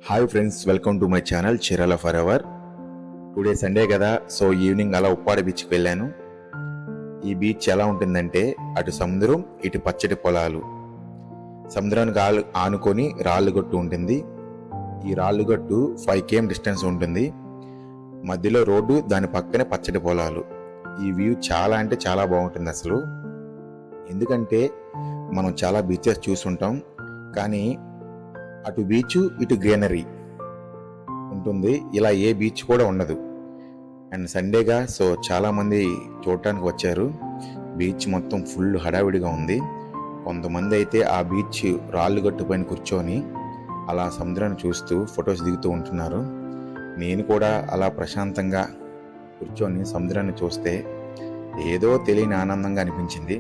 Hi friends, welcome to my channel Chirala for ever. Today Sunday కదా, so evening అలా ఉప్పాడ బీచ్కి వెళ్ళాను. ఈ బీచ్ ఎలా ఉంటుందంటే అటు సముద్రం, ఇటు పచ్చటి పొలాలు. సముద్రానికి ఆనుకొని రాళ్ళుగట్టు ఉంటుంది. ఈ రాళ్ళుగట్టు 5 km డిస్టెన్స్ ఉంటుంది. మధ్యలో రోడ్డు, దాని పక్కనే పచ్చటి పొలాలు. ఈ వ్యూ చాలా అంటే చాలా బాగుంటుంది అసలు. ఎందుకంటే మనం చాలా బీచెస్ చూసుంటాం, కానీ అటు బీచ్ ఇటు గ్రీనరీ ఉంటుంది. ఇలా ఏ బీచ్ కూడా ఉండదు. అండ్ సండేగా, సో చాలామంది చూడటానికి వచ్చారు. బీచ్ మొత్తం ఫుల్ హడావిడిగా ఉంది. కొంతమంది అయితే ఆ బీచ్ రాళ్ళుగట్టు పైన కూర్చొని అలా సముద్రాన్ని చూస్తూ ఫొటోస్ దిగుతూ ఉంటున్నారు. నేను కూడా అలా ప్రశాంతంగా కూర్చొని సముద్రాన్ని చూస్తే ఏదో తెలియని ఆనందంగా అనిపించింది.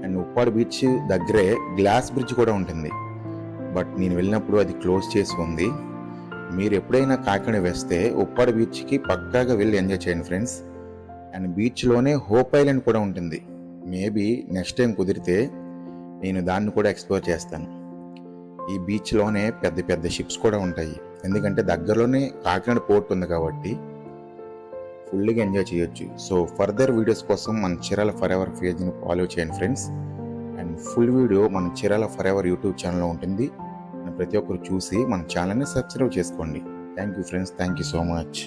అండ్ ఉప్పాడ బీచ్ దగ్గరే గ్లాస్ బ్రిడ్జ్ కూడా ఉంటుంది. బట్ నేను వెళ్ళినప్పుడు అది క్లోజ్ చేసి ఉంది. మీరు ఎప్పుడైనా కాకినాడ వేస్తే ఉప్పాడ బీచ్కి పక్కాగా వెళ్ళి ఎంజాయ్ చేయండి ఫ్రెండ్స్. అండ్ బీచ్లోనే హోప్ ఐలాండ్ కూడా ఉంటుంది. మేబీ నెక్స్ట్ టైం కుదిరితే నేను దాన్ని కూడా ఎక్స్ప్లోర్ చేస్తాను. ఈ బీచ్లోనే పెద్ద పెద్ద షిప్స్ కూడా ఉంటాయి. ఎందుకంటే దగ్గరలోనే కాకినాడ పోర్ట్ ఉంది కాబట్టి ఫుల్గా ఎంజాయ్ చేయొచ్చు. సో ఫర్దర్ వీడియోస్ కోసం మన చీరాల ఫర్ ఎవర్ పేజ్ని ఫాలో చేయండి ఫ్రెండ్స్. అండ్ ఫుల్ వీడియో మన చీరాల ఫర్ ఎవర్ యూట్యూబ్ ఛానల్లో ఉంటుంది. ప్రతి ఒక్కరు చూసి మన ఛానల్ని సబ్స్క్రైబ్ చేసుకోండి. Thank you friends, thank you so much.